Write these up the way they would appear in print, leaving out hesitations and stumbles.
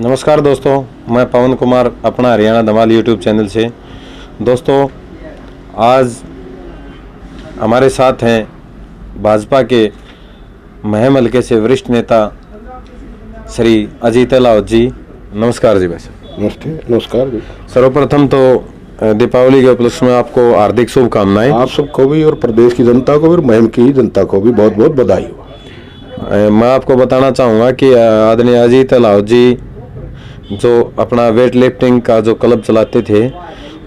नमस्कार दोस्तों, मैं पवन कुमार अपना हरियाणा धमाल यूट्यूब चैनल से। दोस्तों, आज हमारे साथ हैं भाजपा के महम हल्के से वरिष्ठ नेता श्री अजीत लाहौत जी। नमस्कार जी। वैसे नमस्ते। नमस्कार जी। सर्वप्रथम तो दीपावली के उपलक्ष्य में आपको हार्दिक शुभकामनाएं। आप सबको भी और प्रदेश की जनता को भी और महम की जनता को भी बहुत बहुत बधाई हो। मैं आपको बताना चाहूँगा कि आदरणीय अजीत लाहौत जी जो अपना वेट लिफ्टिंग का जो क्लब चलाते थे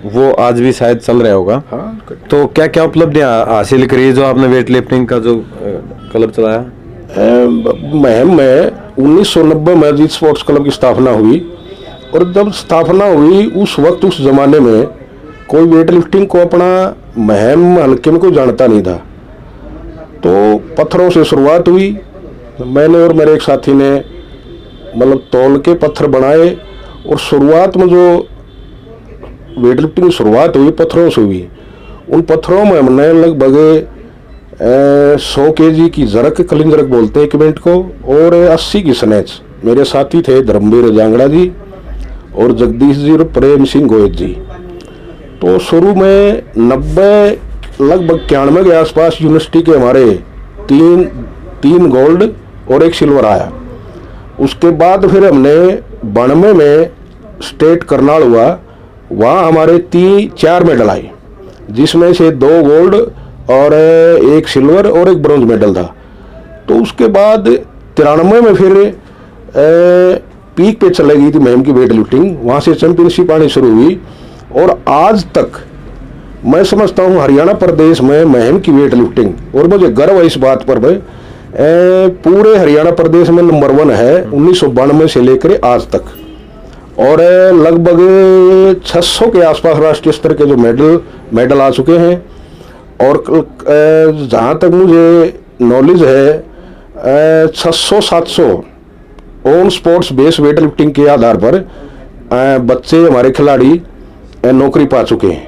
वो आज भी शायद चल रहा होगा। हाँ। तो क्या क्या उपलब्धियां हासिल करी जो आपने वेट लिफ्टिंग का जो क्लब चलाया? महम में 1990 में अजीत स्पोर्ट्स क्लब की स्थापना हुई और जब स्थापना हुई उस वक्त उस जमाने में कोई वेट लिफ्टिंग को अपना महम हल्के में कोई जानता नहीं था। तो पत्थरों से शुरुआत हुई। मैंने और मेरे एक साथी ने मतलब तौल के पत्थर बनाए और शुरुआत में जो वेट लिफ्टिंग की शुरुआत हुई पत्थरों से हुई। उन पत्थरों में हमने लगभग 100 kg की जरक, कलिंग जरक बोलते हैं इक्विपमेंट को, और 80 की स्नैच। मेरे साथी थे धर्मवीर जांगड़ा जी और जगदीश जी और प्रेम सिंह गोयत जी। तो शुरू में 90 लगभग 91 के आसपास यूनिवर्सिटी के हमारे तीन गोल्ड और एक सिल्वर आया। उसके बाद फिर हमने 92 में स्टेट करनाल हुआ, वहाँ हमारे 4 मेडल आए, जिसमें से 2 गोल्ड और 1 सिल्वर और 1 ब्रॉन्ज मेडल था। तो उसके बाद 93 में फिर पीक पे चले गई थी महम की वेट लिफ्टिंग। वहाँ से चैंपियनशिप आनी शुरू हुई और आज तक मैं समझता हूँ हरियाणा प्रदेश में महम की वेट लिफ्टिंग, और मुझे गर्व है इस बात पर भाई, पूरे हरियाणा प्रदेश में नंबर 1 है 1992 से लेकर आज तक। और लगभग 600 के आसपास राष्ट्रीय स्तर के जो मेडल आ चुके हैं। और जहाँ तक मुझे नॉलेज है 600-700 on sports base weight lifting के आधार पर बच्चे हमारे खिलाड़ी नौकरी पा चुके हैं।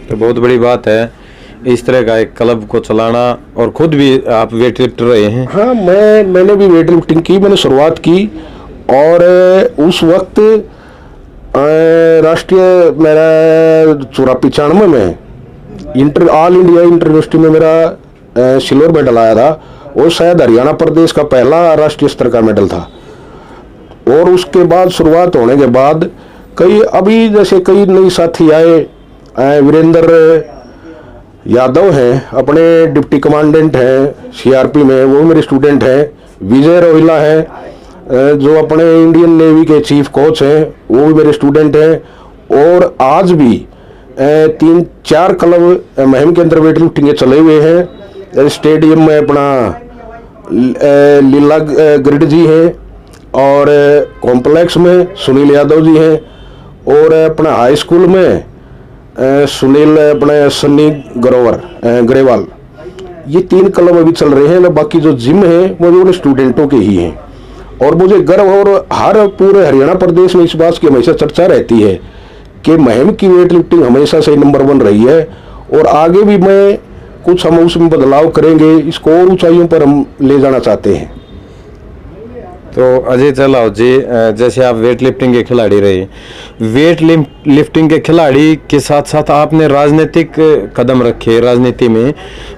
तो बहुत बड़ी बात है इस तरह का एक क्लब को चलाना, और खुद भी आप वेट लिफ्टर रहे हैं। हाँ, मैंने भी वेट लिफ्टिंग की, मैंने शुरुआत की। और उस वक्त राष्ट्रीय मेरा 94 में ऑल इंडिया इंटर यूनिवर्सिटी में मेरा सिल्वर मेडल आया था, और शायद हरियाणा प्रदेश का पहला राष्ट्रीय स्तर का मेडल था। और उसके बाद शुरुआत होने के बाद अभी जैसे कई नए साथी आए, वीरेंद्र यादव हैं, अपने डिप्टी कमांडेंट हैं सीआरपी में, वो मेरे स्टूडेंट हैं। विजय रोहिला हैं जो अपने इंडियन नेवी के चीफ कोच हैं, वो भी मेरे स्टूडेंट हैं। और आज भी 3-4 क्लब महम के अंदर वेट लिफ्टिंग के चले हुए हैं। स्टेडियम में अपना लीला ग्रिड जी हैं, और कॉम्प्लेक्स में सुनील यादव जी हैं, और अपना हाई स्कूल में सुनील अपने सन्नी ग्रेवाल। ये 3 क्लब अभी चल रहे हैं। बाकी जो जिम है वो उन स्टूडेंटों के ही हैं। और मुझे गर्व, और हर पूरे हरियाणा प्रदेश में इस बात की हमेशा चर्चा रहती है कि महम की वेट लिफ्टिंग हमेशा से नंबर 1 रही है, और आगे भी हम उसमें बदलाव करेंगे, इसको और ऊंचाइयों पर हम ले जाना चाहते हैं। तो अजीत लाहौत जी, जैसे आप वेट लिफ्टिंग के खिलाड़ी रहे, वेट लिफ्टिंग के खिलाड़ी के साथ साथ आपने राजनीतिक कदम रखे राजनीति में।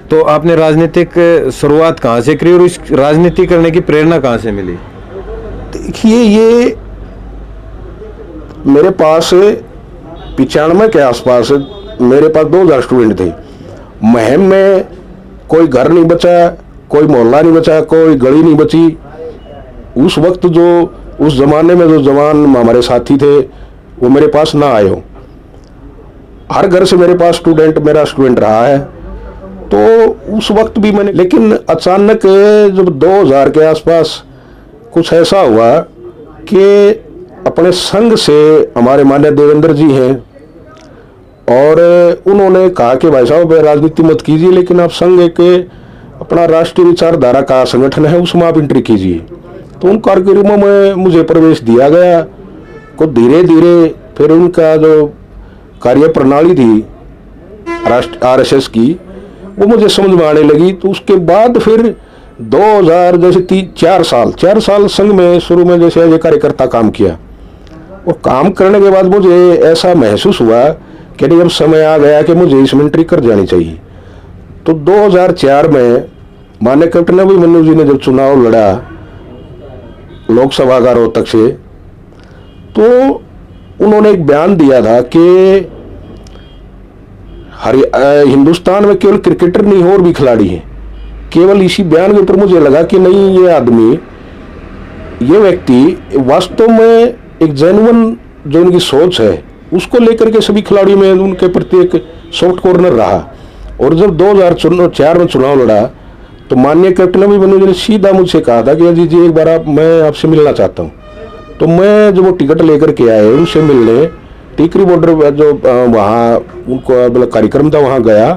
तो आपने राजनीतिक शुरुआत कहाँ से करी और इस राजनीति करने की प्रेरणा कहाँ से मिली? देखिए, ये मेरे पास 95 के आसपास मेरे पास 2000 स्टूडेंट थे। महम में कोई घर नहीं बचा, कोई मोहल्ला नहीं बचा, कोई गली नहीं बची। उस वक्त जो उस जमाने में जो जवान हमारे साथी थे वो मेरे पास ना आए हो। हर घर से मेरे पास मेरा स्टूडेंट रहा है। तो उस वक्त भी मैंने, लेकिन अचानक जब 2000 के आसपास कुछ ऐसा हुआ कि अपने संघ से हमारे माननीय देवेंद्र जी हैं, और उन्होंने कहा कि भाई साहब राजनीति मत कीजिए, लेकिन आप संघ के अपना राष्ट्रीय विचारधारा का संगठन है उसमें आप एंट्री कीजिए। तो उन कार्यक्रमों में मुझे प्रवेश दिया गया। को धीरे धीरे फिर उनका जो कार्य प्रणाली थी RSS की वो मुझे समझ में आने लगी। तो उसके बाद फिर 2000 जैसे 4 साल संघ में शुरू में जैसे एज ए कार्यकर्ता काम किया, और काम करने के बाद मुझे ऐसा महसूस हुआ कि नहीं अब समय आ गया कि मुझे इसमें एंट्री कर जानी चाहिए। तो 2004 में माननीय कैप्टन अभिमन्यु जी ने जब चुनाव लड़ा लोकसभा का रोहतक से, तो उन्होंने एक बयान दिया था कि हिंदुस्तान में केवल क्रिकेटर नहीं और भी खिलाड़ी हैं। केवल इसी बयान के ऊपर मुझे लगा कि नहीं, ये आदमी, ये व्यक्ति वास्तव में एक जेन्युइन जो उनकी सोच है उसको लेकर के सभी खिलाड़ियों में उनके प्रति एक सॉफ्ट कॉर्नर रहा। और जब 2004 में चुनाव लड़ा तो माननीय कैप्टन अभिमन्यु जी ने सीधा मुझसे कहा था कि अजीत जी एक बार मैं आपसे मिलना चाहता हूँ। तो मैं जब वो टिकट लेकर के आए उनसे मिलने टीकरी बॉर्डर जो वहाँ उनको मतलब कार्यक्रम था वहाँ गया,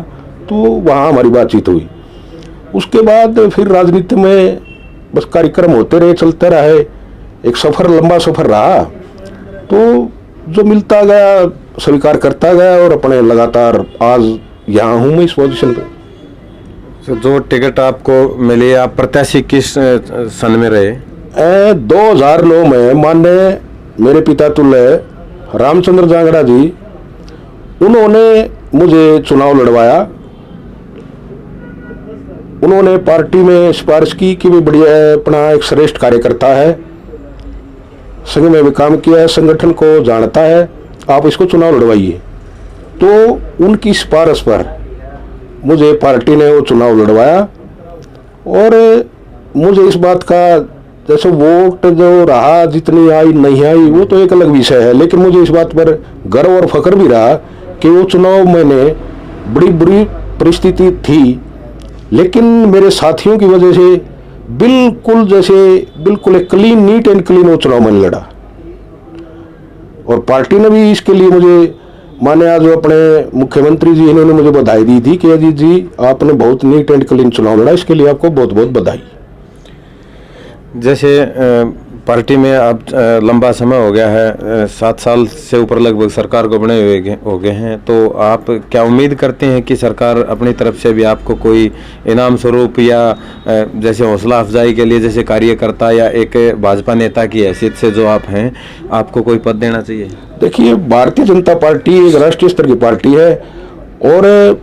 तो वहाँ हमारी बातचीत हुई। उसके बाद फिर राजनीति में बस कार्यक्रम होते रहे, चलते रहे, एक सफ़र, लंबा सफ़र रहा। तो जो मिलता गया स्वीकार करता गया और अपने लगातार आज यहाँ हूँ मैं इस पोजीशन पे। तो जो टिकट आपको मिली, आप प्रत्याशी किस सन में रहे? 2009 में माननीय मेरे पिता तुल्य रामचंद्र जांगड़ा जी, उन्होंने मुझे चुनाव लड़वाया। उन्होंने पार्टी में सिफारिश की कि भी बढ़िया अपना एक श्रेष्ठ कार्यकर्ता है, संघ में भी काम किया है, संगठन को जानता है, आप इसको चुनाव लड़वाइए। तो उनकी सिफारिश पर मुझे पार्टी ने वो चुनाव लड़वाया। और मुझे इस बात का, जैसे वोट जो रहा जितनी आई नहीं आई वो तो एक अलग विषय है, लेकिन मुझे इस बात पर गर्व और फख्र भी रहा कि वो चुनाव मैंने, बड़ी बुरी परिस्थिति थी लेकिन मेरे साथियों की वजह से बिल्कुल एक क्लीन, नीट एंड क्लीन वो चुनाव मैंने लड़ा। और पार्टी ने भी इसके लिए मुझे, माने आज अपने मुख्यमंत्री जी इन्होंने मुझे बधाई दी थी कि अजीत जी आपने बहुत नीट एंड क्लीन चुनाव लड़ा, इसके लिए आपको बहुत बहुत बधाई। जैसे पार्टी में आप लंबा समय हो गया है, 7 साल से ऊपर लगभग सरकार को बने हुए हो गए हैं, तो आप क्या उम्मीद करते हैं कि सरकार अपनी तरफ से भी आपको कोई इनाम स्वरूप या जैसे हौसला अफजाई के लिए, जैसे कार्यकर्ता या एक भाजपा नेता की हैसियत से जो आप हैं, आपको कोई पद देना चाहिए? देखिए, भारतीय जनता पार्टी एक राष्ट्रीय स्तर की पार्टी है और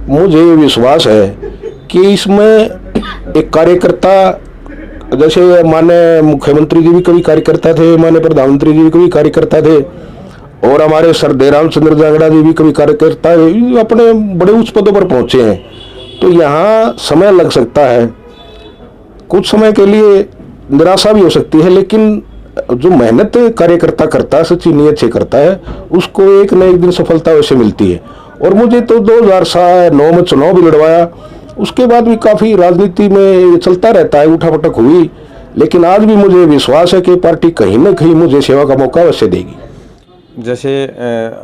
मुझे विश्वास है कि इसमें एक कार्यकर्ता, जैसे माननीय मुख्यमंत्री जी भी कभी कार्यकर्ता थे, माननीय प्रधानमंत्री जी भी कभी कार्यकर्ता थे, और हमारे सरदेव रामचंद्र जांगड़ा जी भी कभी कार्यकर्ता अपने बड़े उच्च पदों पर पहुंचे हैं। तो यहाँ समय लग सकता है, कुछ समय के लिए निराशा भी हो सकती है, लेकिन जो मेहनत कार्यकर्ता करता है, सच्ची नीयत से करता है, उसको एक न एक दिन सफलता वैसे मिलती है। और मुझे तो 2009 में चुनाव भी लड़वाया, उसके बाद भी काफ़ी राजनीति में चलता रहता है, उठापटक हुई, लेकिन आज भी मुझे विश्वास है कि पार्टी कहीं ना कहीं मुझे सेवा का मौका अवश्य देगी। जैसे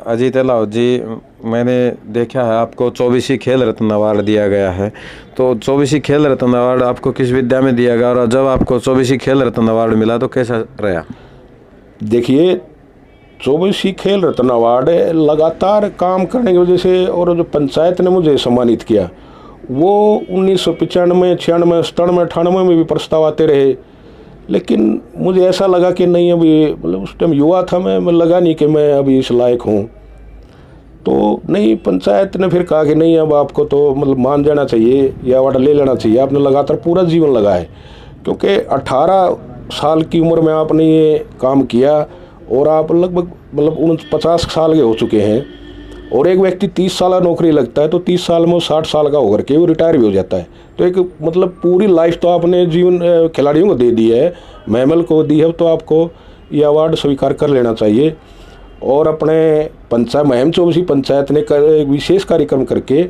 अजीत अलाउद्दीन जी, मैंने देखा है आपको 24वीं खेल रत्न अवार्ड दिया गया है, तो 24वीं खेल रत्न अवार्ड आपको किस विद्या में दिया गया, और जब आपको 24वीं खेल रत्न अवार्ड मिला तो कैसा रहा? देखिए, 24वीं खेल रत्न अवार्ड लगातार काम करने की वजह से, और जो पंचायत ने मुझे सम्मानित किया वो 1995, 96, 97, 98 में भी प्रस्ताव आते रहे, लेकिन मुझे ऐसा लगा कि नहीं, अभी मतलब उस टाइम युवा था मैं लगा नहीं कि मैं अभी इस लायक हूँ। तो नहीं, पंचायत ने फिर कहा कि नहीं, अब आपको तो मतलब मान जाना चाहिए, यह अवार्ड ले लेना चाहिए, आपने लगातार पूरा जीवन लगा है, क्योंकि 18 साल की उम्र में आपने ये काम किया और आप लगभग मतलब 50 साल के हो चुके हैं। और एक व्यक्ति 30 साल नौकरी लगता है तो 30 साल में वो 60 साल का होकर के वो रिटायर भी हो जाता है। तो एक मतलब पूरी लाइफ तो आपने जीवन खिलाड़ियों को दे दी है, महमल को दी है, तो आपको ये अवार्ड स्वीकार कर लेना चाहिए। और अपने महम 24वीं पंचायत ने एक विशेष कार्यक्रम करके,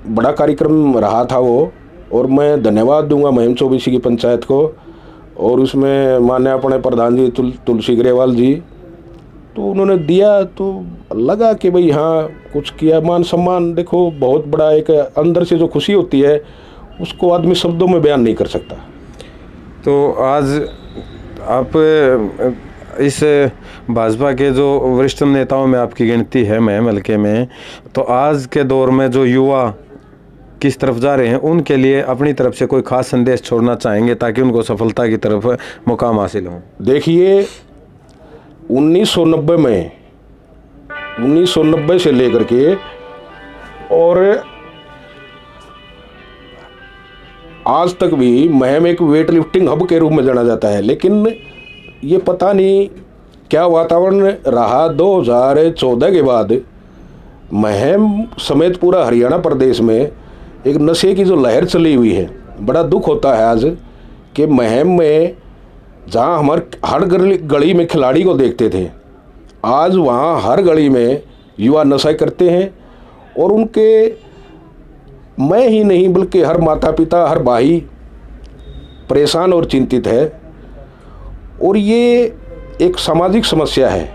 बड़ा कार्यक्रम रहा था वो, और मैं धन्यवाद दूंगा महम 24वीं की पंचायत को। और उसमें माननीय अपने प्रधान जी तुलसी ग्रेवाल जी, तो उन्होंने दिया, तो लगा कि भाई हाँ कुछ किया, मान सम्मान। देखो, बहुत बड़ा एक अंदर से जो खुशी होती है उसको आदमी शब्दों में बयान नहीं कर सकता। तो आज आप इस भाजपा के जो वरिष्ठ नेताओं में आपकी गिनती है महम हल्के में, तो आज के दौर में जो युवा किस तरफ जा रहे हैं, उनके लिए अपनी तरफ से कोई खास संदेश छोड़ना चाहेंगे ताकि उनको सफलता की तरफ मुकाम हासिल हो? देखिए 1990 से लेकर के और आज तक भी महम एक वेट लिफ्टिंग हब के रूप में जाना जाता है, लेकिन ये पता नहीं क्या वातावरण रहा 2014 के बाद महम समेत पूरा हरियाणा प्रदेश में एक नशे की जो लहर चली हुई है। बड़ा दुख होता है आज कि महम में जहाँ हमारे हर गली में खिलाड़ी को देखते थे, आज वहाँ हर गली में युवा नशा करते हैं और उनके मैं ही नहीं बल्कि हर माता पिता हर भाई परेशान और चिंतित है। और ये एक सामाजिक समस्या है,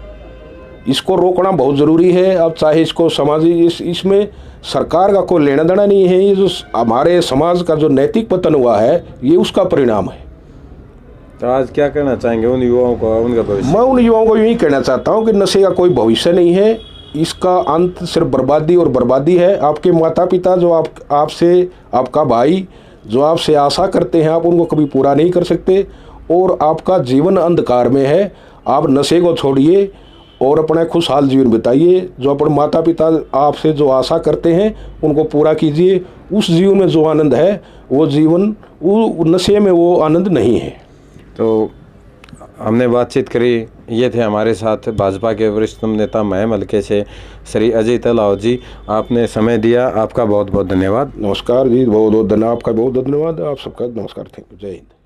इसको रोकना बहुत ज़रूरी है। अब चाहे इसको सामाजिक इसमें सरकार का कोई लेना देना नहीं है, ये जो हमारे समाज का जो नैतिक पतन हुआ है ये उसका परिणाम है। तो आज क्या कहना चाहेंगे उन युवाओं को, उनका भविष्य? मैं उन युवाओं को यही कहना चाहता हूँ कि नशे का कोई भविष्य नहीं है, इसका अंत सिर्फ बर्बादी और बर्बादी है। आपके माता पिता जो आपसे, आपका भाई जो आपसे आशा करते हैं, आप उनको कभी पूरा नहीं कर सकते और आपका जीवन अंधकार में है। आप नशे को छोड़िए और अपना खुशहाल जीवन बिताइए। जो अपने माता पिता आपसे जो आशा करते हैं उनको पूरा कीजिए। उस जीवन में जो आनंद है वो जीवन, वो नशे में वो आनंद नहीं है। तो हमने बातचीत करी, ये थे हमारे साथ भाजपा के वरिष्ठतम नेता महम हल्के से श्री अजय तलाव जी। आपने समय दिया, आपका बहुत बहुत धन्यवाद। नमस्कार जी, बहुत बहुत धन्यवाद, आपका बहुत धन्यवाद, आप सबका नमस्कार। थैंक यू, जय हिंद।